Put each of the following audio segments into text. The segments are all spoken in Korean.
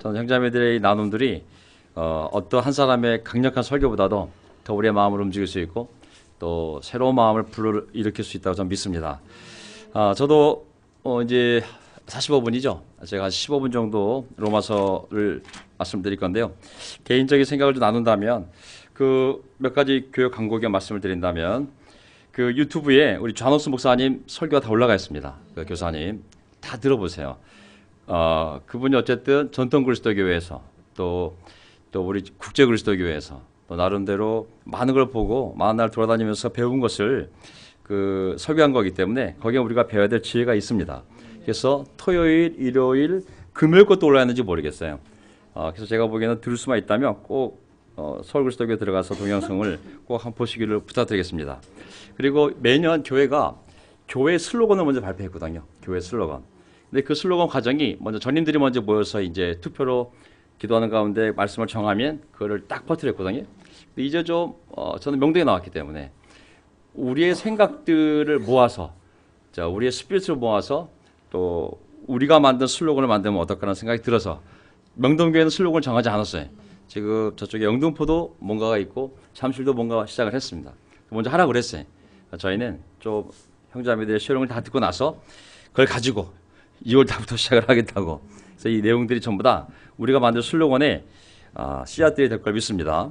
저는 형제자매들의 나눔들이 어떤 한 사람의 강력한 설교보다도 더 우리의 마음을 움직일 수 있고 또 새로운 마음을 불러일으킬 수 있다고 저는 믿습니다. 저도 이제 45분이죠. 제가 한 15분 정도 로마서를 말씀드릴 건데요. 개인적인 생각을 좀 나눈다면 그 몇 가지 교육 강곡에 말씀을 드린다면 그 유튜브에 우리 좌노스 목사님 설교가 다 올라가 있습니다. 그 교사님 다 들어보세요. 그분이 어쨌든 전통 그리스도교회에서 또 우리 국제 그리스도교회에서 또 나름대로 많은 걸 보고 많은 날 돌아다니면서 배운 것을 그 설교한 거기 때문에 거기에 우리가 배워야 될 지혜가 있습니다. 그래서 토요일, 일요일, 금요일 것도 올라왔는지 모르겠어요. 그래서 제가 보기에는 들을 수만 있다면 꼭 서울 그리스도교에 들어가서 동영상을 꼭 한번 보시기를 부탁드리겠습니다. 그리고 매년 교회가 교회 슬로건을 먼저 발표했거든요. 교회 슬로건. 근데 그 슬로건 과정이 먼저 전인들이 먼저 모여서 이제 투표로 기도하는 가운데 말씀을 정하면 그거를 딱 퍼뜨렸거든요. 근데 이제 좀 저는 명동에 나왔기 때문에 우리의 생각들을 모아서 우리의 스피릿을 모아서 또 우리가 만든 슬로건을 만들면 어떨까라는 생각이 들어서 명동교회는 슬로건을 정하지 않았어요. 지금 저쪽에 영등포도 뭔가가 있고 잠실도 뭔가 시작을 했습니다. 먼저 하라고 그랬어요. 저희는 좀 형제자매들의 쉐어링을 다 듣고 나서 그걸 가지고 2월 달부터 시작을 하겠다고. 그래서 이 내용들이 전부 다 우리가 만든 슬로건의 씨앗들이 될 걸 믿습니다.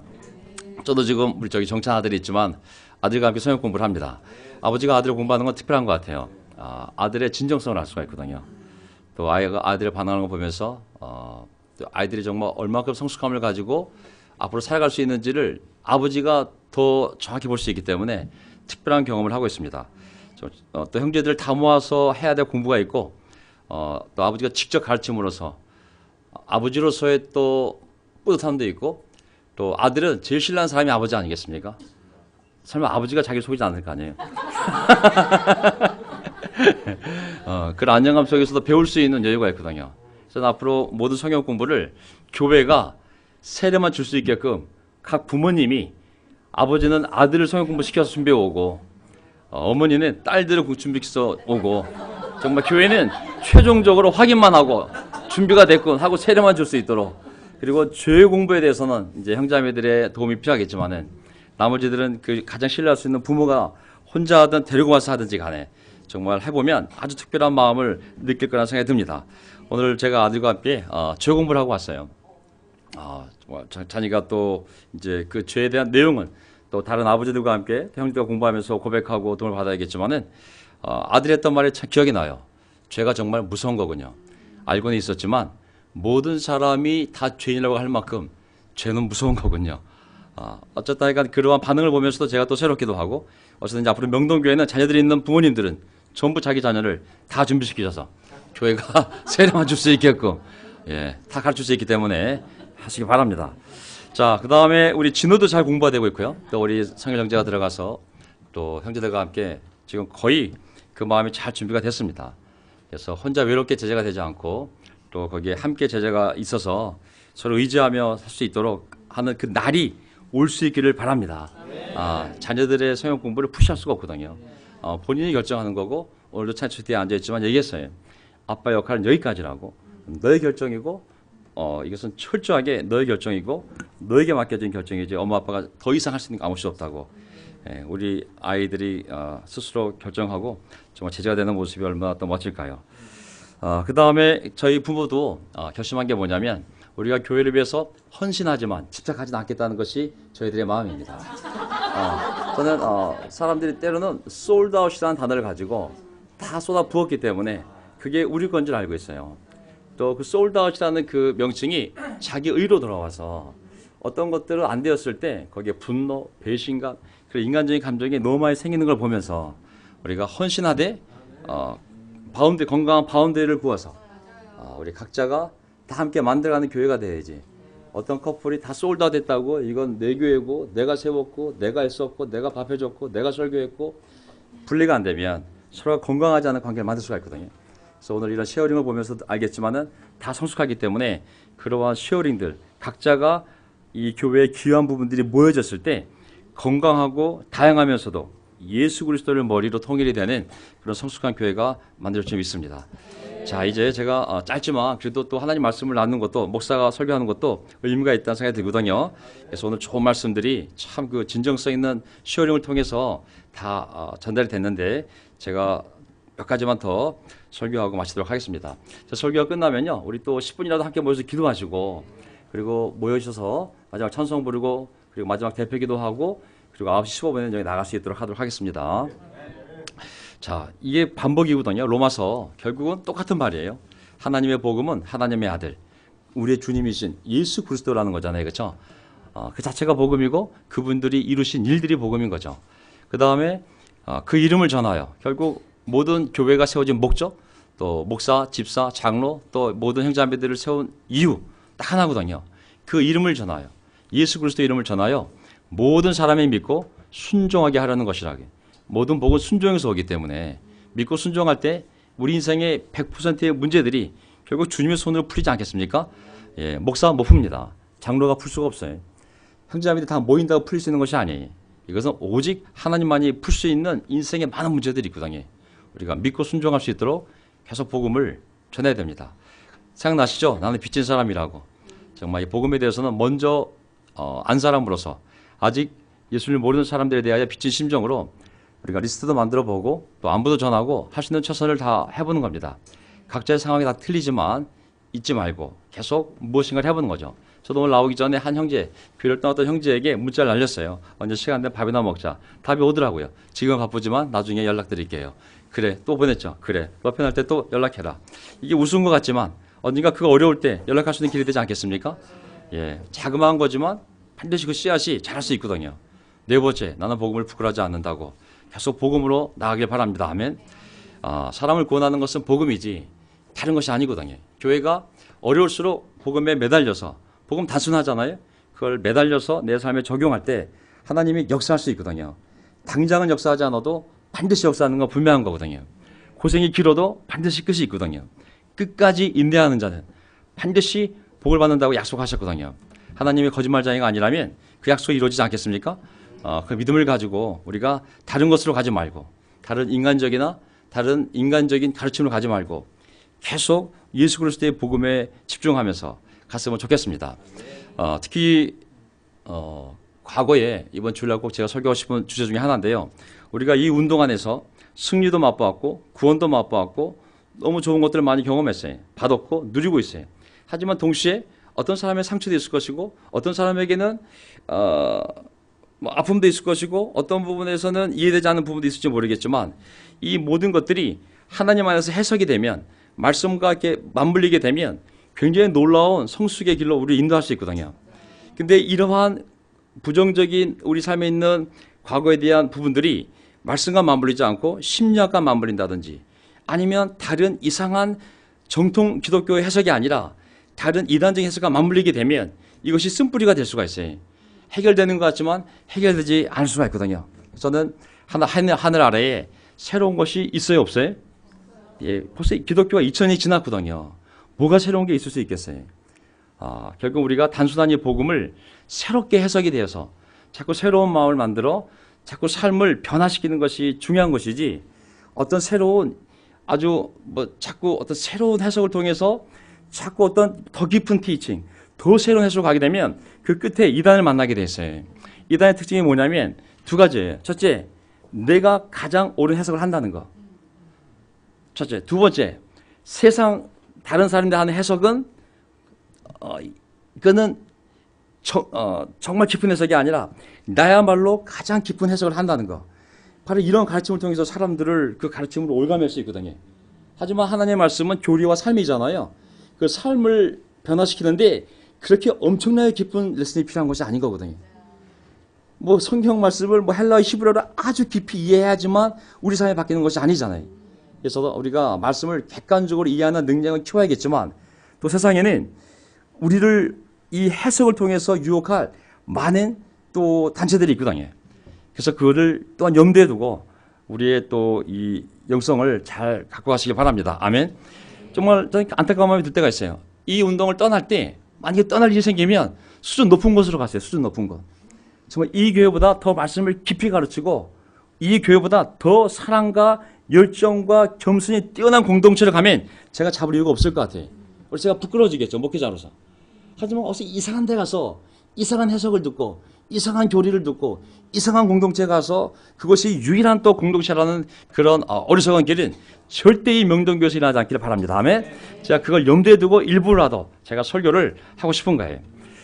저도 지금 우리 저기 정찬 아들이 있지만 아들과 함께 성역 공부를 합니다. 아버지가 아들을 공부하는 건 특별한 것 같아요. 아들의 진정성을 알 수가 있거든요. 또 아이가 아들의 반응하는 거 보면서 또 아이들이 정말 얼마큼 성숙함을 가지고 앞으로 살아갈 수 있는지를 아버지가 더 정확히 볼 수 있기 때문에 특별한 경험을 하고 있습니다. 또 형제들 다 모아서 해야 될 공부가 있고 또 아버지가 직접 가르침으로써 아버지로서의 또 뿌듯함도 있고 또 아들은 제일 신뢰하는 사람이 아버지 아니겠습니까? 설마 아버지가 자기를 속이지 않을 거 아니에요. 그런 안정감 속에서도 배울 수 있는 여유가 있거든요. 그래서 앞으로 모든 성경 공부를 교회가 세례만 줄 수 있게끔 각 부모님이 아버지는 아들을 성경 공부 시켜서 준비해 오고 어머니는 딸들을 준비해서 오고 정말 교회는 최종적으로 확인만 하고 준비가 됐군 하고 세례만 줄 수 있도록 그리고 죄 공부에 대해서는 이제 형제자매들의 도움이 필요하겠지만은 나머지들은 그 가장 신뢰할 수 있는 부모가 혼자 하든 데리고 와서 하든지 간에 정말 해보면 아주 특별한 마음을 느낄 거라는 생각이 듭니다. 오늘 제가 아들과 함께 죄 공부를 하고 왔어요. 자녀가 또 이제 그 죄에 대한 내용은 또 다른 아버지들과 함께 형제가 공부하면서 고백하고 도움을 받아야겠지만은 아들이 했던 말이 참 기억이 나요. 죄가 정말 무서운 거군요. 알고는 있었지만 모든 사람이 다 죄인이라고 할 만큼 죄는 무서운 거군요. 어쨌든 하여간 그러한 반응을 보면서도 제가 또 새롭기도 하고 어쨌든 이제 앞으로 명동교회는 자녀들이 있는 부모님들은 전부 자기 자녀를 다 준비시키셔서 교회가 세례만 줄 수 있게끔 다 가르칠 수 있기 때문에 하시기 바랍니다. 자, 그 다음에 우리 진호도 잘 공부가 되고 있고요. 또 우리 성일 형제가 들어가서 또 형제들과 함께 지금 거의 그 마음이 잘 준비가 됐습니다. 그래서 혼자 외롭게 제자가 되지 않고 또 거기에 함께 제자가 있어서 서로 의지하며 살 수 있도록 하는 그 날이 올 수 있기를 바랍니다. 자녀들의 성경 공부를 푸시할 수가 없거든요. 본인이 결정하는 거고 오늘도 찬치 뒤에 앉아있지만 얘기했어요. 아빠 역할은 여기까지라고. 너의 결정이고 이것은 철저하게 너의 결정이고 너에게 맡겨진 결정이지 엄마 아빠가 더 이상 할 수 있는 거 아무것도 없다고. 우리 아이들이 스스로 결정하고 정말 제자가 되는 모습이 얼마나 또 멋질까요. 그 다음에 저희 부모도 결심한 게 뭐냐면 우리가 교회를 위해서 헌신하지만 집착하지는 않겠다는 것이 저희들의 마음입니다. 저는 사람들이 때로는 솔드아웃이라는 단어를 가지고 다 쏟아 부었기 때문에 그게 우리 건 줄 알고 있어요. 또 그 솔드아웃이라는 그 명칭이 자기 의로 돌아와서 어떤 것들은 안 되었을 때 거기에 분노, 배신감, 그런 인간적인 감정이 너무 많이 생기는 걸 보면서 우리가 헌신하되 건강한 바운더리를 구워서 우리 각자가 다 함께 만들어가는 교회가 돼야지. 어떤 커플이 다 솔드아웃 됐다고 이건 내 교회고 내가 세웠고 내가 했었고 내가 밥해줬고 내가 설교했고 분리가 안 되면 서로가 건강하지 않은 관계를 만들 수가 있거든요. 그래서 오늘 이런 쉐어링을 보면서 알겠지만은 다 성숙하기 때문에 그러한 쉐어링들 각자가 이 교회의 귀한 부분들이 모여졌을 때 건강하고 다양하면서도 예수 그리스도를 머리로 통일이 되는 그런 성숙한 교회가 만들어질 수 있습니다. 자, 이제 제가 짧지만 그래도 또 하나님 말씀을 나누는 것도 목사가 설교하는 것도 의미가 있다는 생각이 들거든요. 그래서 오늘 좋은 말씀들이 참 그 진정성 있는 시어링을 통해서 다 전달이 됐는데 제가 몇 가지만 더 설교하고 마치도록 하겠습니다. 자, 설교가 끝나면요, 우리 또 10분이라도 함께 모여서 기도하시고 그리고 모여주셔서 마지막 찬송 부르고 그리고 마지막 대표기도 하고 그리고 9시 15분에 여기 나갈 수 있도록 하도록 하겠습니다. 자, 이게 반복이거든요. 로마서 결국은 똑같은 말이에요. 하나님의 복음은 하나님의 아들, 우리의 주님이신 예수 그리스도라는 거잖아요. 그렇죠? 그 자체가 복음이고 그분들이 이루신 일들이 복음인 거죠. 그 다음에 그 이름을 전하여 결국 모든 교회가 세워진 목적, 또 목사, 집사, 장로, 또 모든 형제자매들을 세운 이유 딱 하나거든요. 그 이름을 전하여 예수 그리스도 이름을 전하여 모든 사람이 믿고 순종하게 하려는 것이라고. 모든 복은 순종에서 오기 때문에 믿고 순종할 때 우리 인생의 100%의 문제들이 결국 주님의 손으로 풀리지 않겠습니까? 예, 목사가 못 풉니다. 장로가 풀 수가 없어요. 형제자매들 다 모인다고 풀릴 수 있는 것이 아니에요. 이것은 오직 하나님만이 풀 수 있는 인생의 많은 문제들이 있거든요. 우리가 믿고 순종할 수 있도록 계속 복음을 전해야 됩니다. 생각나시죠? 나는 빚진 사람이라고. 정말 이 복음에 대해서는 먼저 안 사람으로서 아직 예수를 모르는 사람들에 대하여 빚진 심정으로 우리가 리스트도 만들어 보고 또 안부도 전하고 할 수 있는 최선을 다 해보는 겁니다. 각자의 상황이 다 틀리지만 잊지 말고 계속 무엇인가를 해보는 거죠. 저도 오늘 나오기 전에 한 형제, 교회를 떠났던 형제에게 문자를 날렸어요. 언제 시간 되면 밥이나 먹자. 답이 오더라고요. 지금은 바쁘지만 나중에 연락드릴게요. 그래, 또 보냈죠. 그래, 너 편할 때 또 연락해라. 이게 우스운 것 같지만 언젠가 그거 어려울 때 연락할 수 있는 길이 되지 않겠습니까? 예, 자그마한 거지만 반드시 그 씨앗이 자랄 수 있거든요. 네 번째, 나는 복음을 부끄러워하지 않는다고. 계속 복음으로 나가길 바랍니다. 아멘. 사람을 구원하는 것은 복음이지 다른 것이 아니거든요. 교회가 어려울수록 복음에 매달려서, 복음 단순하잖아요. 그걸 매달려서 내 삶에 적용할 때 하나님이 역사할 수 있거든요. 당장은 역사하지 않아도 반드시 역사하는 건 분명한 거거든요. 고생이 길어도 반드시 끝이 있거든요. 끝까지 인내하는 자는 반드시 복을 받는다고 약속하셨거든요. 하나님이 거짓말장애가 아니라면 그 약속이 이루어지지 않겠습니까? 그 믿음을 가지고 우리가 다른 것으로 가지 말고 다른 인간적인 가르침으로 가지 말고 계속 예수 그리스도의 복음에 집중하면서 갔으면 좋겠습니다. 특히 과거에 이번 주일날 꼭 제가 설교하고 싶은 주제 중에 하나인데요. 우리가 이 운동 안에서 승리도 맛보았고 구원도 맛보았고 너무 좋은 것들을 많이 경험했어요. 받았고 누리고 있어요. 하지만 동시에 어떤 사람의 상처도 있을 것이고 어떤 사람에게는 아픔도 있을 것이고 어떤 부분에서는 이해되지 않는 부분도 있을지 모르겠지만 이 모든 것들이 하나님 안에서 해석이 되면 말씀과 이렇게 맞물리게 되면 굉장히 놀라운 성숙의 길로 우리를 인도할 수 있거든요. 근데 이러한 부정적인 우리 삶에 있는 과거에 대한 부분들이 말씀과 맞물리지 않고 심리학과 맞물린다든지 아니면 다른 이상한 정통 기독교의 해석이 아니라 다른 이단적인 해석과 맞물리게 되면 이것이 쓴뿌리가 될 수가 있어요. 해결되는 것 같지만 해결되지 않을 수가 있거든요. 저는 하늘 아래에 새로운 것이 있어요, 없어요? 예, 벌써 기독교가 2000년이 지났거든요. 뭐가 새로운 게 있을 수 있겠어요? 결국 우리가 단순한 이 복음을 새롭게 해석이 되어서 자꾸 새로운 마음을 만들어 자꾸 삶을 변화시키는 것이 중요한 것이지 어떤 새로운 자꾸 어떤 새로운 해석을 통해서 자꾸 어떤 더 깊은 티칭, 더 새로운 해석으로 가게 되면 그 끝에 이단을 만나게 됐어요. 이단의 특징이 뭐냐면 두 가지예요. 첫째, 내가 가장 옳은 해석을 한다는 거. 첫째. 두 번째, 세상 다른 사람들 하는 해석은 이거는 정말 깊은 해석이 아니라 나야말로 가장 깊은 해석을 한다는 거. 바로 이런 가르침을 통해서 사람들을 그 가르침으로 올가맬 수 있거든요. 하지만 하나님의 말씀은 교리와 삶이잖아요. 그 삶을 변화시키는데 그렇게 엄청나게 깊은 레슨이 필요한 것이 아닌 거거든요. 뭐 성경 말씀을 헬라어 히브리어로 아주 깊이 이해해야지만 우리 삶이 바뀌는 것이 아니잖아요. 그래서 우리가 말씀을 객관적으로 이해하는 능력을 키워야겠지만 또 세상에는 우리를 이 해석을 통해서 유혹할 많은 또 단체들이 있거든요. 그래서 그거를 또한 염두에 두고 우리의 또 이 영성을 잘 갖고 가시기 바랍니다. 아멘. 정말 안타까운 마음이 들 때가 있어요. 이 운동을 떠날 때 만약에 떠날 일이 생기면 수준 높은 곳으로 갔어요. 수준 높은 곳. 정말 이 교회보다 더 말씀을 깊이 가르치고 이 교회보다 더 사랑과 열정과 겸손이 뛰어난 공동체를 가면 제가 잡을 이유가 없을 것 같아요. 그래서 제가 부끄러워지겠죠, 목회자로서. 하지만 어서 이상한 데 가서 이상한 해석을 듣고 이상한 교리를 듣고 이상한 공동체에 가서 그것이 유일한 또 공동체라는 그런 어리석은 길은 절대 이 명동교에서 일어나지 않기를 바랍니다. 아멘. 제가 그걸 염두에 두고 일부라도 제가 설교를 하고 싶은 거예요.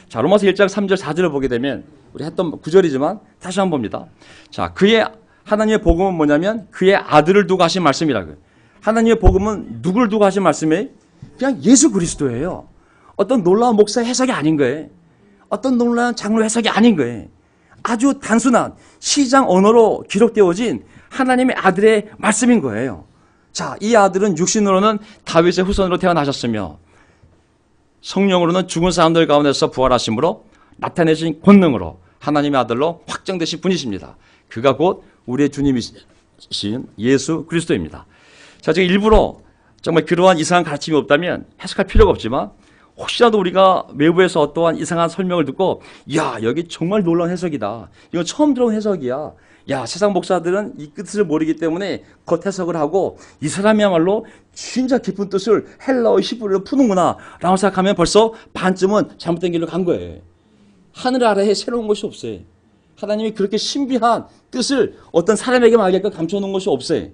자, 로마서 1장 3절 4절을 보게 되면 우리 했던 구절이지만 다시 한번 봅니다. 자, 하나님의 복음은 뭐냐면 그의 아들을 두고 하신 말씀이라고요. 하나님의 복음은 누구를 두고 하신 말씀이에요? 그냥 예수 그리스도예요. 어떤 놀라운 목사 해석이 아닌 거예요. 어떤 놀라운 장로 해석이 아닌 거예요. 아주 단순한 시장 언어로 기록되어진 하나님의 아들의 말씀인 거예요. 자, 이 아들은 육신으로는 다윗의 후손으로 태어나셨으며 성령으로는 죽은 사람들 가운데서 부활하심으로 나타내신 권능으로 하나님의 아들로 확정되신 분이십니다. 그가 곧 우리의 주님이신 예수 그리스도입니다. 자, 제가 일부러 정말 그러한 이상한 가르침이 없다면 해석할 필요가 없지만 혹시라도 우리가 외부에서 어떠한 이상한 설명을 듣고 야, 여기 정말 놀라운 해석이다. 이건 처음 들어온 해석이야. 야, 세상 목사들은 이 뜻을 모르기 때문에 겉 해석을 하고 이 사람이야말로 진짜 깊은 뜻을 헬라어 히브리어로 푸는구나 라고 생각하면 벌써 반쯤은 잘못된 길로 간 거예요. 하늘 아래에 새로운 것이 없어요. 하나님이 그렇게 신비한 뜻을 어떤 사람에게 말하게끔 감춰놓은 것이 없어요.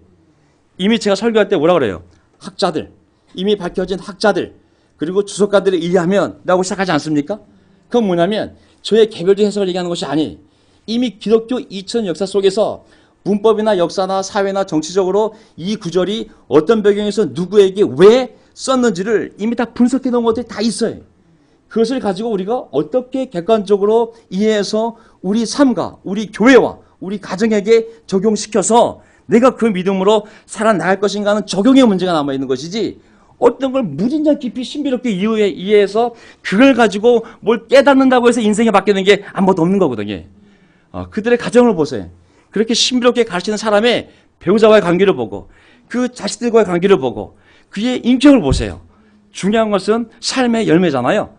이미 제가 설교할 때 뭐라 그래요? 학자들, 이미 밝혀진 학자들, 그리고 주석가들에 의하면 라고 시작하지 않습니까? 그건 뭐냐면 저의 개별적 해석을 얘기하는 것이 아니에요. 이미 기독교 2000 역사 속에서 문법이나 역사나 사회나 정치적으로 이 구절이 어떤 배경에서 누구에게 왜 썼는지를 이미 다 분석해 놓은 것들이 다 있어요. 그것을 가지고 우리가 어떻게 객관적으로 이해해서 우리 삶과 우리 교회와 우리 가정에게 적용시켜서 내가 그 믿음으로 살아나갈 것인가 하는 적용의 문제가 남아있는 것이지 어떤 걸 무진장 깊이 신비롭게 이해해서 그걸 가지고 뭘 깨닫는다고 해서 인생이 바뀌는 게 아무것도 없는 거거든요. 그들의 가정을 보세요. 그렇게 신비롭게 가르치는 사람의 배우자와의 관계를 보고 그 자식들과의 관계를 보고 그의 인격을 보세요. 중요한 것은 삶의 열매잖아요.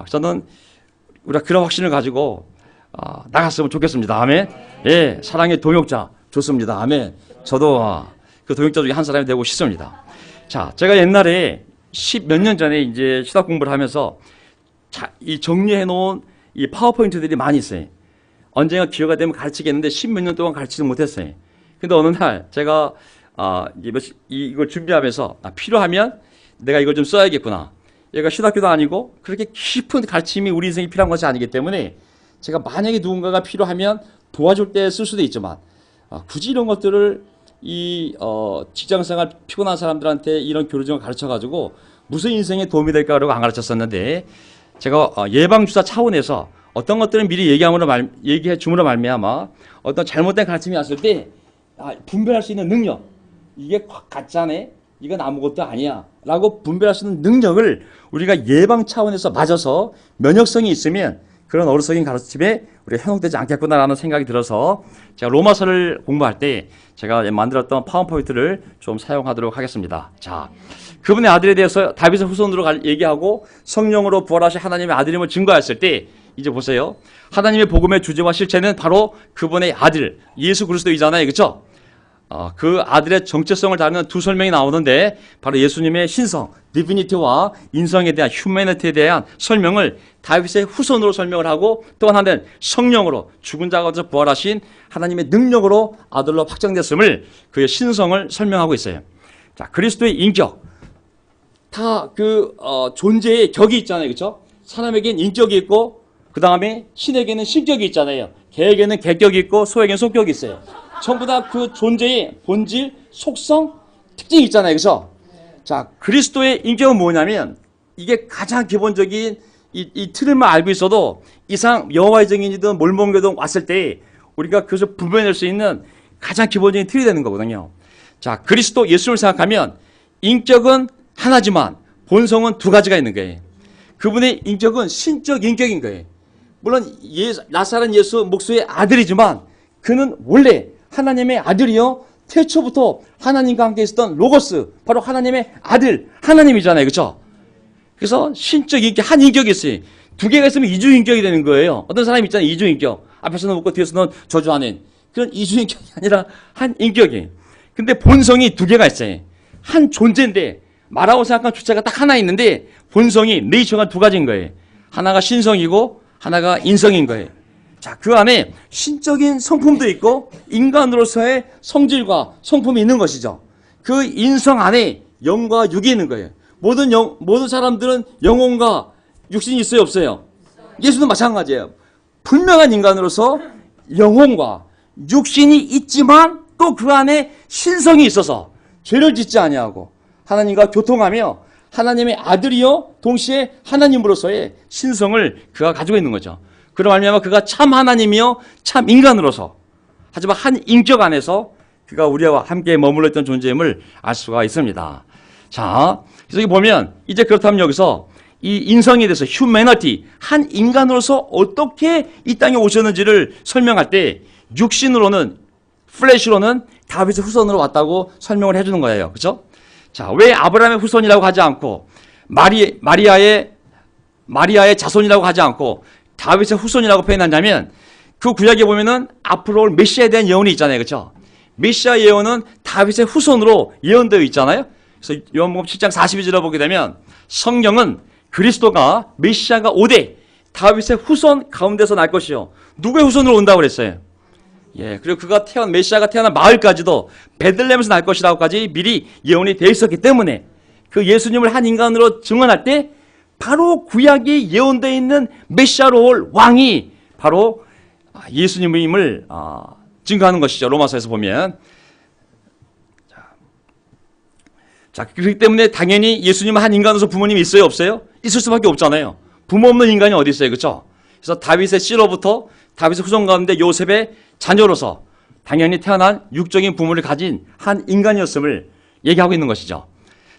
저는 우리가 그런 확신을 가지고 나갔으면 좋겠습니다. 아멘. 예, 사랑의 동역자 좋습니다. 아멘. 저도 그 동역자 중에 한 사람이 되고 싶습니다. 자, 제가 옛날에 10몇 년 전에 이제 신학 공부를 하면서 이 정리해 놓은 이 파워포인트들이 많이 있어요. 언젠가 기회가 되면 가르치겠는데 10몇 년 동안 가르치지 못했어요. 근데 어느 날 제가 이걸 준비하면서 필요하면 내가 이걸 좀 써야겠구나. 얘가 신학교도 아니고 그렇게 깊은 가르침이 우리 인생에 필요한 것이 아니기 때문에 제가 만약에 누군가가 필요하면 도와줄 때 쓸 수도 있지만 굳이 이런 것들을 직장생활 피곤한 사람들한테 이런 교류정을 가르쳐가지고 무슨 인생에 도움이 될까 그러고 안 가르쳤었는데 제가 예방주사 차원에서 어떤 것들은 미리 얘기해 줌으로 말미암아 어떤 잘못된 가르침이 왔을 때 분별할 수 있는 능력, 이게 가짜네, 이건 아무것도 아니야 라고 분별할 수 있는 능력을 우리가 예방 차원에서 맞아서 면역성이 있으면 그런 어리석인 가르침에 우리가 현혹되지 않겠구나라는 생각이 들어서 제가 로마서를 공부할 때 제가 만들었던 파워포인트를 좀 사용하도록 하겠습니다. 자, 그분의 아들에 대해서 다윗의 후손으로 얘기하고 성령으로 부활하신 하나님의 아들임을 증거했을 때 이제 보세요. 하나님의 복음의 주제와 실체는 바로 그분의 아들 예수 그리스도이잖아요. 그렇죠? 그 아들의 정체성을 다루는 두 설명이 나오는데 바로 예수님의 신성, 디비니티와 인성에 대한 휴머니티에 대한 설명을 다윗의 후손으로 설명을 하고 또 하나는 성령으로 죽은 자 가운데서 부활하신 하나님의 능력으로 아들로 확정됐음을 그의 신성을 설명하고 있어요. 자, 그리스도의 인격 다 존재의 격이 있잖아요. 그렇죠? 사람에겐 인격이 있고 그 다음에 신에게는 신격이 있잖아요. 개에게는 개격이 있고 소에게는 속격이 있어요. 전부 다 그 존재의 본질, 속성, 특징이 있잖아요. 그래서 자, 그리스도의 인격은 뭐냐면 이게 가장 기본적인 이 틀을만 알고 있어도 이상 여호와의 증인이든 몰몬교든 왔을 때 우리가 그것을 분별해낼 수 있는 가장 기본적인 틀이 되는 거거든요. 자, 그리스도 예수를 생각하면 인격은 하나지만 본성은 두 가지가 있는 거예요. 그분의 인격은 신적 인격인 거예요. 물론 나사렛 예수 목수의 아들이지만 그는 원래 하나님의 아들이요 태초부터 하나님과 함께 있었던 로고스, 바로 하나님의 아들 하나님이잖아요. 그렇죠? 그래서 신적 인격, 한 인격이 있어요. 두 개가 있으면 이주 인격이 되는 거예요. 어떤 사람이 있잖아요. 이주 인격. 앞에서는 웃고 뒤에서는 저주하는 그런 이주 인격이 아니라 한 인격이에요. 근데 본성이 두 개가 있어요. 한 존재인데 말하고 생각한 주체가 딱 하나 있는데 본성이 네이처가 두 가지인 거예요. 하나가 신성이고 하나가 인성인 거예요. 자, 그 안에 신적인 성품도 있고 인간으로서의 성질과 성품이 있는 것이죠. 그 인성 안에 영과 육이 있는 거예요. 모든 사람들은 영혼과 육신이 있어요, 없어요? 예수도 마찬가지예요. 분명한 인간으로서 영혼과 육신이 있지만 또 그 안에 신성이 있어서 죄를 짓지 아니하고 하나님과 교통하며 하나님의 아들이요 동시에 하나님으로서의 신성을 그가 가지고 있는 거죠. 그로 말미암아 그가 참 하나님이요 참 인간으로서 하지만 한 인격 안에서 그가 우리와 함께 머물러 있던 존재임을 알 수가 있습니다. 자, 그래서 여기 보면 이제 그렇다면 여기서 이 인성에 대해서 휴머니티, 한 인간으로서 어떻게 이 땅에 오셨는지를 설명할 때 육신으로는 플래시로는 다윗의 후손으로 왔다고 설명을 해주는 거예요. 그렇죠? 자, 왜 아브라함의 후손이라고 하지 않고 마리아의 자손이라고 하지 않고 다윗의 후손이라고 표현하냐면 그 구약에 보면은 앞으로 올 메시아에 대한 예언이 있잖아요. 그렇죠? 메시아 예언은 다윗의 후손으로 예언되어 있잖아요. 그래서 요한복음 7장 42절을 보게 되면 성경은 그리스도가 메시아가 오되 다윗의 후손 가운데서 날 것이요. 누구의 후손으로 온다고 그랬어요? 예, 그리고 그가 메시아가 태어난 마을까지도 베들레헴에서 날 것이라고까지 미리 예언이 되어 있었기 때문에 그 예수님을 한 인간으로 증언할 때 바로 구약에 예언되어 있는 메시아로 올 왕이 바로 예수님임을 증거하는 것이죠. 로마서에서 보면. 자, 그렇기 때문에 당연히 예수님은 한 인간으로서 부모님이 있어요, 없어요? 있을 수밖에 없잖아요. 부모 없는 인간이 어디 있어요, 그렇죠? 그래서 다윗의 씨로부터 다윗의 후손 가운데 요셉의 자녀로서 당연히 태어난 육적인 부모를 가진 한 인간이었음을 얘기하고 있는 것이죠.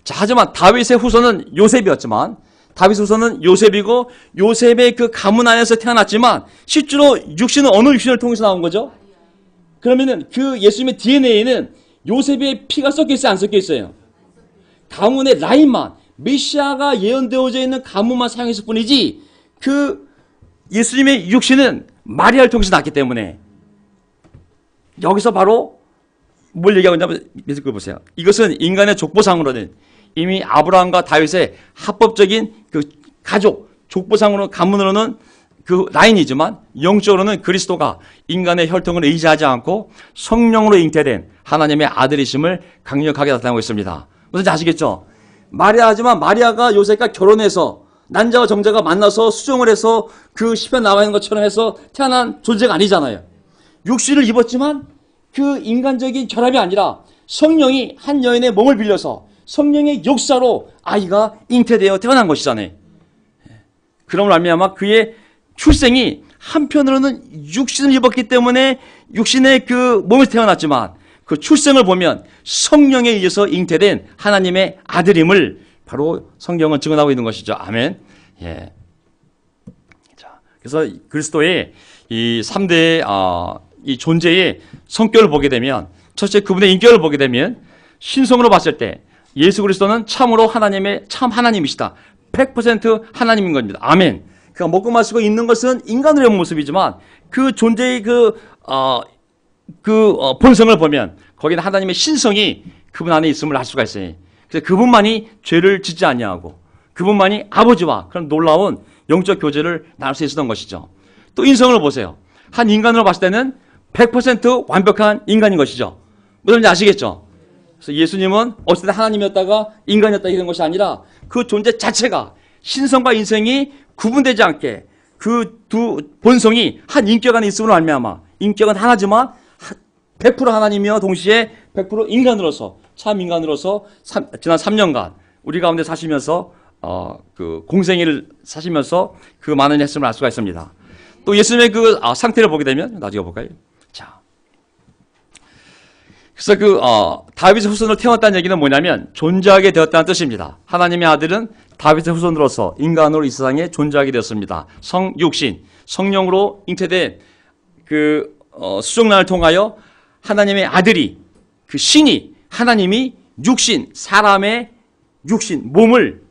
자, 하지만 다윗의 후손은 요셉이었지만 다윗의 후손은 요셉이고 요셉의 그 가문 안에서 태어났지만 실제로 육신은 어느 육신을 통해서 나온 거죠? 그러면은 그 예수님의 DNA에는 요셉의 피가 섞여 있어요, 안 섞여 있어요? 가문의 라인만 메시아가 예언되어져 있는 가문만 사용했을 뿐이지 그 예수님의 육신은 마리아를 통해서 났기 때문에 여기서 바로 뭘 얘기하고 있냐면 밑에 거 보세요. 이것은 인간의 족보상으로는 이미 아브라함과 다윗의 합법적인 그 가족 족보상으로 가문으로는 그 라인이지만 영적으로는 그리스도가 인간의 혈통을 의지하지 않고 성령으로 잉태된 하나님의 아들이심을 강력하게 나타내고 있습니다. 무슨 아시겠죠? 마리아지만 마리아가 요셉과 결혼해서 난자와 정자가 만나서 수정을 해서 그 시편 나와 있는 것처럼 해서 태어난 존재가 아니잖아요. 육신을 입었지만 그 인간적인 결합이 아니라 성령이 한 여인의 몸을 빌려서 성령의 역사로 아이가 잉태되어 태어난 것이잖아요. 그런 말미암아 그의 출생이 한편으로는 육신을 입었기 때문에 육신의 그 몸에서 태어났지만 그 출생을 보면 성령에 의해서 잉태된 하나님의 아들임을 바로 성경은 증언하고 있는 것이죠. 아멘. 예. 자, 그래서 그리스도의 이 3대의 이 존재의 성격을 보게 되면 첫째 그분의 인격을 보게 되면 신성으로 봤을 때 예수 그리스도는 참으로 하나님의 참 하나님이시다. 100% 하나님인 겁니다. 아멘. 그가 먹고 마시고 있는 것은 인간의 모습이지만 그 존재의 본성을 보면 거기는 하나님의 신성이 그분 안에 있음을 알 수가 있어요. 그래서 그분만이 죄를 짓지 아니하고 그분만이 아버지와 그런 놀라운 영적 교제를 나눌 수 있었던 것이죠. 또 인성을 보세요. 한 인간으로 봤을 때는 100% 완벽한 인간인 것이죠. 무슨 아시겠죠? 그래서 예수님은 어쨌든 하나님이었다가 인간이었다 이런 것이 아니라 그 존재 자체가 신성과 인성이 구분되지 않게 그 두 본성이 한 인격 안에 있음으로 말미암아 인격은 하나지만 100% 하나님이며 동시에 100% 인간으로서 참 인간으로서 지난 3년간 우리 가운데 사시면서 그 공생애를 사시면서 그 많은 일 했음을 알 수가 있습니다. 또 예수님의 그 상태를 보게 되면 나중에 볼까요? 자, 그래서 다윗의 후손으로 태어났다는 얘기는 뭐냐면 존재하게 되었다는 뜻입니다. 하나님의 아들은 다윗의 후손으로서 인간으로 이 세상에 존재하게 되었습니다. 성육신, 성령으로 잉태된 그 수정란을 통하여 하나님의 아들이 그 신이 하나님이 육신, 사람의 육신, 몸을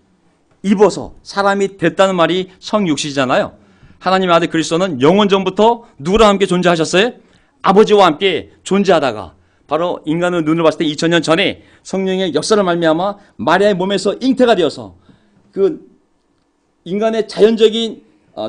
입어서 사람이 됐다는 말이 성육신이잖아요. 하나님의 아들 그리스도는 영원 전부터 누구랑 함께 존재하셨어요? 아버지와 함께 존재하다가 바로 인간의 눈으로 봤을 때 2000년 전에 성령의 역사를 말미암아 마리아의 몸에서 잉태가 되어서 그 인간의 자연적인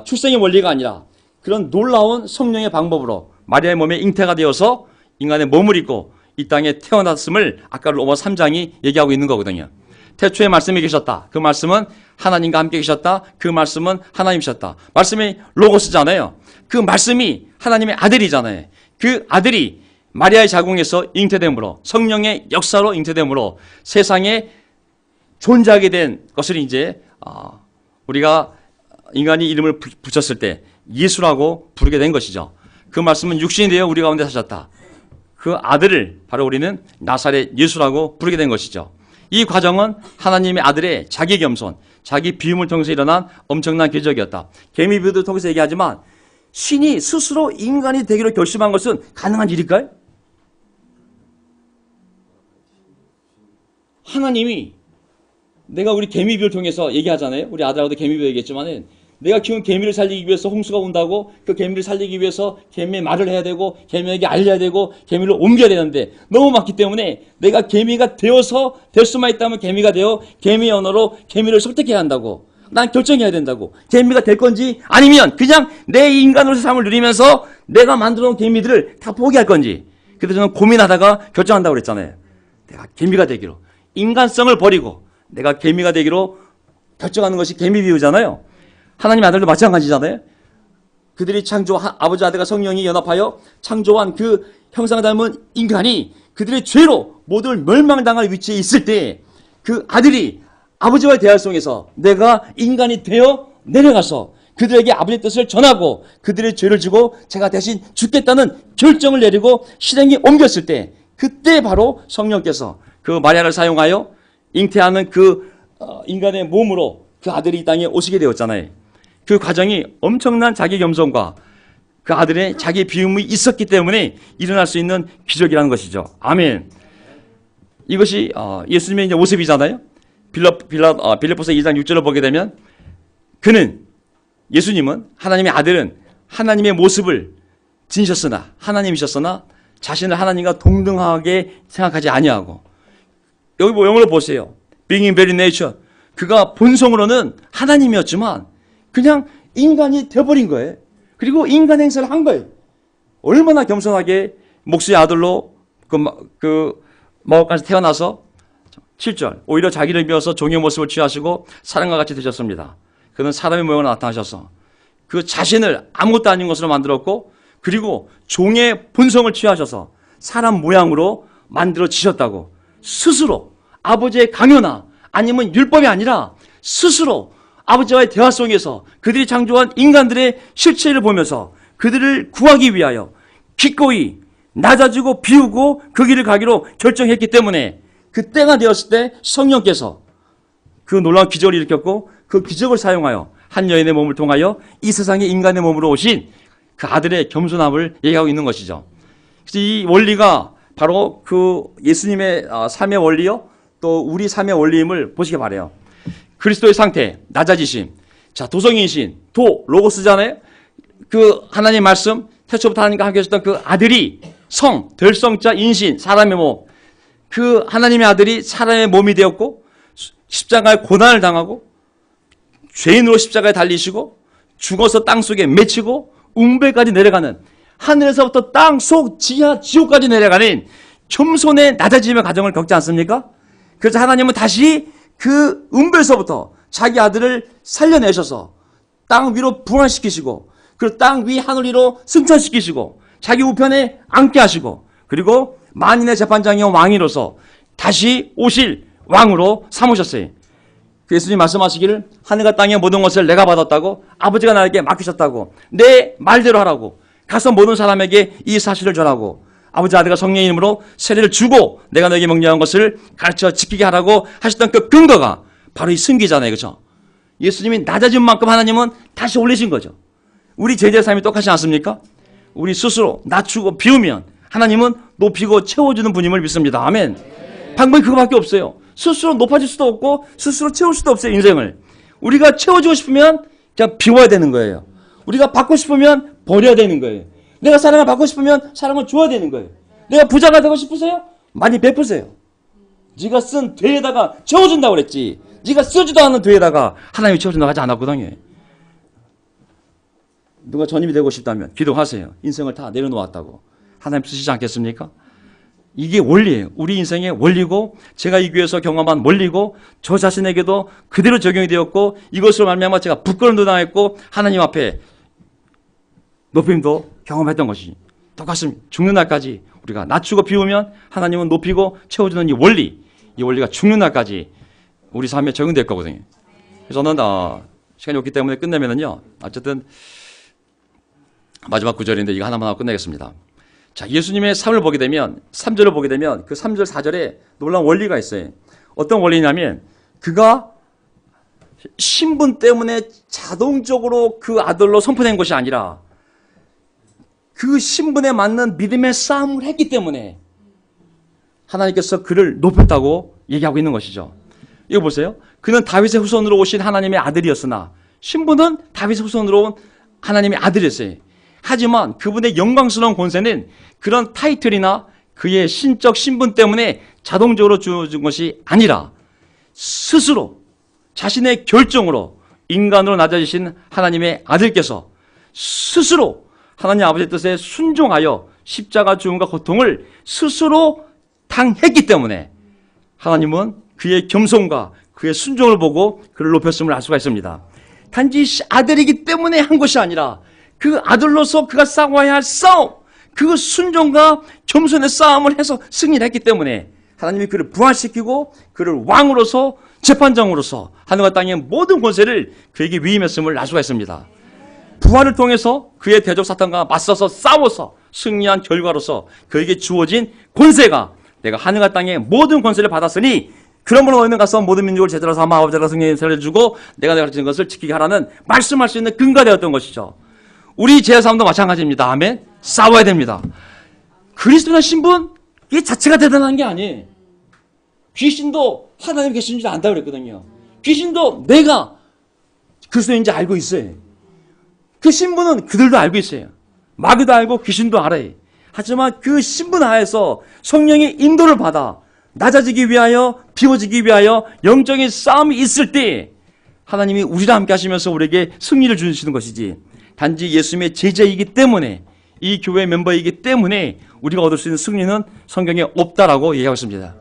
출생의 원리가 아니라 그런 놀라운 성령의 방법으로 마리아의 몸에 잉태가 되어서 인간의 몸을 입고 이 땅에 태어났음을 아까 로마 3장이 얘기하고 있는 거거든요. 태초에 말씀이 계셨다. 그 말씀은 하나님과 함께 계셨다. 그 말씀은 하나님이셨다. 말씀이 로고스잖아요. 그 말씀이 하나님의 아들이잖아요. 그 아들이 마리아의 자궁에서 잉태됨으로 성령의 역사로 잉태됨으로 세상에 존재하게 된 것을 이제 우리가 인간이 이름을 붙였을 때 예수라고 부르게 된 것이죠. 그 말씀은 육신이 되어 우리 가운데 사셨다. 그 아들을 바로 우리는 나사렛 예수라고 부르게 된 것이죠. 이 과정은 하나님의 아들의 자기 겸손, 자기 비움을 통해서 일어난 엄청난 기적이었다. 개미비유도 통해서 얘기하지만 신이 스스로 인간이 되기로 결심한 것은 가능한 일일까요? 하나님이 내가 우리 개미비유를 통해서 얘기하잖아요. 우리 아들하고도 개미비유 얘기했지만은 내가 키운 개미를 살리기 위해서 홍수가 온다고 그 개미를 살리기 위해서 개미의 말을 해야 되고 개미에게 알려야 되고 개미를 옮겨야 되는데 너무 많기 때문에 내가 개미가 되어서 될 수만 있다면 개미가 되어 개미의 언어로 개미를 설득해야 한다고. 난 결정해야 된다고. 개미가 될 건지 아니면 그냥 내 인간으로서의 삶을 누리면서 내가 만들어 놓은 개미들을 다 포기할 건지. 그래서 저는 고민하다가 결정한다고 그랬잖아요. 내가 개미가 되기로. 인간성을 버리고 내가 개미가 되기로 결정하는 것이 개미 비유잖아요. 하나님의 아들도 마찬가지잖아요. 그들이 아버지 아들과 성령이 연합하여 창조한 그 형상을 닮은 인간이 그들의 죄로 모두 멸망당할 위치에 있을 때 그 아들이 아버지와의 대화 속에서 내가 인간이 되어 내려가서 그들에게 아버지의 뜻을 전하고 그들의 죄를 지고 제가 대신 죽겠다는 결정을 내리고 실행에 옮겼을 때 그때 바로 성령께서 그 마리아를 사용하여 잉태하는 그 인간의 몸으로 그 아들이 이 땅에 오시게 되었잖아요. 그 과정이 엄청난 자기 겸손과 그 아들의 자기 비움이 있었기 때문에 일어날 수 있는 기적이라는 것이죠. 아멘. 이것이 예수님의 이제 모습이잖아요. 빌립보서 2장 6절을 보게 되면 예수님은 하나님의 아들은 하나님의 모습을 지니셨으나 하나님이셨으나 자신을 하나님과 동등하게 생각하지 아니하고 여기 영어로 보세요. Being in very nature. 그가 본성으로는 하나님이었지만 그냥 인간이 되어버린 거예요. 그리고 인간 행세를 한 거예요. 얼마나 겸손하게 목수의 아들로 마법관에서 태어나서 7절 오히려 자기를 비워서 종의 모습을 취하시고 사람과 같이 되셨습니다. 그는 사람의 모양으로 나타나셔서 그 자신을 아무것도 아닌 것으로 만들었고 그리고 종의 본성을 취하셔서 사람 모양으로 만들어지셨다고 스스로 아버지의 강요나 아니면 율법이 아니라 스스로 아버지와의 대화 속에서 그들이 창조한 인간들의 실체를 보면서 그들을 구하기 위하여 기꺼이 낮아지고 비우고 그 길을 가기로 결정했기 때문에 그 때가 되었을 때 성령께서 그 놀라운 기적을 일으켰고 그 기적을 사용하여 한 여인의 몸을 통하여 이 세상에 인간의 몸으로 오신 그 아들의 겸손함을 얘기하고 있는 것이죠. 그래서 이 원리가 바로 그 예수님의 삶의 원리요 또 우리 삶의 원리임을 보시기 바라요. 그리스도의 상태, 낮아지심. 자, 도성이신, 로고스잖아요. 그 하나님 말씀, 태초부터 하나님과 함께 하셨던 그 아들이 될 성자, 인신, 사람의 몸. 그 하나님의 아들이 사람의 몸이 되었고 십자가의 고난을 당하고 죄인으로 십자가에 달리시고 죽어서 땅속에 맺히고 웅배까지 내려가는 하늘에서부터 땅속 지하 지옥까지 내려가는 겸손의 낮아짐의 과정을 겪지 않습니까? 그래서 하나님은 다시 그 음배에서부터 자기 아들을 살려내셔서 땅 위로 부활시키시고 그 땅 위 하늘 위로 승천시키시고 자기 우편에 앉게 하시고 그리고 만인의 재판장이요 왕이로서 다시 오실 왕으로 삼으셨어요. 예수님 말씀하시기를 하늘과 땅의 모든 것을 내가 받았다고 아버지가 나에게 맡기셨다고 내 말대로 하라고 가서 모든 사람에게 이 사실을 전하고 아버지 아들과 성령의 이름으로 세례를 주고 내가 너에게 명령한 것을 가르쳐 지키게 하라고 하셨던 그 근거가 바로 이 승기잖아요. 그렇죠? 예수님이 낮아진 만큼 하나님은 다시 올리신 거죠. 우리 제자의 삶이 똑같지 않습니까? 우리 스스로 낮추고 비우면 하나님은 높이고 채워주는 분임을 믿습니다. 아멘. 방법이 그거밖에 없어요. 스스로 높아질 수도 없고 스스로 채울 수도 없어요. 인생을. 우리가 채워주고 싶으면 그냥 비워야 되는 거예요. 우리가 받고 싶으면 버려야 되는 거예요. 내가 사랑을 받고 싶으면 사랑을 줘야 되는 거예요. 내가 부자가 되고 싶으세요? 많이 베푸세요. 네가 쓴 되에다가 채워준다고 그랬지. 네가 쓰지도 않는 되에다가 하나님이 채워준다고 하지 않았거든요. 누가 전임이 되고 싶다면 기도하세요. 인생을 다 내려놓았다고. 하나님 쓰시지 않겠습니까? 이게 원리예요. 우리 인생의 원리고, 제가 이 교회에서 경험한 원리고, 저 자신에게도 그대로 적용이 되었고, 이것으로 말미암아 제가 부끄러움도 당했고 하나님 앞에 높임도 경험했던 것이 똑같습니다. 죽는 날까지 우리가 낮추고 비우면 하나님은 높이고 채워주는 이 원리가 죽는 날까지 우리 삶에 적용될 거거든요. 그래서 저는 시간이 없기 때문에 끝내면은요, 어쨌든 마지막 구절인데 이거 하나만 하고 끝내겠습니다. 자, 예수님의 삶을 보게 되면, 3절을 보게 되면 그 3절, 4절에 놀라운 원리가 있어요. 어떤 원리냐면, 그가 신분 때문에 자동적으로 그 아들로 선포된 것이 아니라 그 신분에 맞는 믿음의 싸움을 했기 때문에 하나님께서 그를 높였다고 얘기하고 있는 것이죠. 이거 보세요. 그는 다윗의 후손으로 오신 하나님의 아들이었으나 신분은 다윗의 후손으로 온 하나님의 아들이었어요. 하지만 그분의 영광스러운 권세는 그런 타이틀이나 그의 신적 신분 때문에 자동적으로 주어진 것이 아니라 스스로 자신의 결정으로 인간으로 낮아지신 하나님의 아들께서 스스로 하나님 아버지의 뜻에 순종하여 십자가 죽음과 고통을 스스로 당했기 때문에 하나님은 그의 겸손과 그의 순종을 보고 그를 높였음을 알 수가 있습니다. 단지 아들이기 때문에 한 것이 아니라 그 아들로서 그가 싸워야 할 싸움, 그 순종과 겸손의 싸움을 해서 승리를 했기 때문에 하나님이 그를 부활시키고 그를 왕으로서 재판장으로서 하늘과 땅의 모든 권세를 그에게 위임했음을 알 수가 있습니다. 부활을 통해서 그의 대적 사탄과 맞서서 싸워서 승리한 결과로서 그에게 주어진 권세가 내가 하늘과 땅의 모든 권세를 받았으니 그러므로 너희는 가서 모든 민족을 제자로 삼아 아버지가 성령의 세례를 주고 내가 가르치는 것을 지키게 하라는 말씀할 수 있는 근거가 되었던 것이죠. 우리 제사함도 마찬가지입니다. 아멘. 싸워야 됩니다. 그리스도의 신분 이 자체가 대단한 게 아니에요. 귀신도 하나님 계신지 안다고 그랬거든요. 귀신도 내가 그리스도인지 알고 있어요. 그 신분은 그들도 알고 있어요. 마귀도 알고 귀신도 알아요. 하지만 그 신분 하에서 성령의 인도를 받아 낮아지기 위하여 비워지기 위하여 영적인 싸움이 있을 때 하나님이 우리랑 함께 하시면서 우리에게 승리를 주시는 것이지, 단지 예수님의 제자이기 때문에 이 교회 멤버이기 때문에 우리가 얻을 수 있는 승리는 성경에 없다라고 얘기하고 있습니다.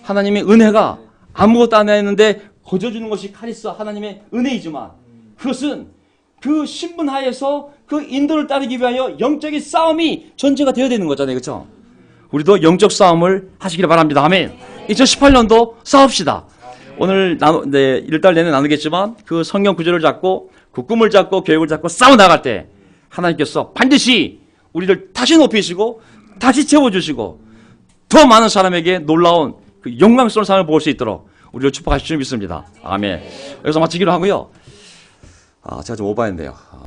하나님의 은혜가 아무것도 안 했는데 거저주는 것이 카리스 하나님의 은혜이지만 그것은 그 신분 하에서 그 인도를 따르기 위하여 영적인 싸움이 전제가 되어야 되는 거잖아요. 그렇죠? 우리도 영적 싸움을 하시기를 바랍니다. 아멘. 2018년도 싸웁시다. 오늘 1달 내내 나누겠지만 그 성경 구절을 잡고 그 꿈을 잡고 계획을 잡고 싸워 나갈 때 하나님께서 반드시 우리를 다시 높이시고 다시 채워주시고 더 많은 사람에게 놀라운 그 영광스러운 삶을 볼 수 있도록 우리를 축복하실 줄 믿습니다. 아멘. 여기서 마치기로 하고요. 제가 좀 오버했네요.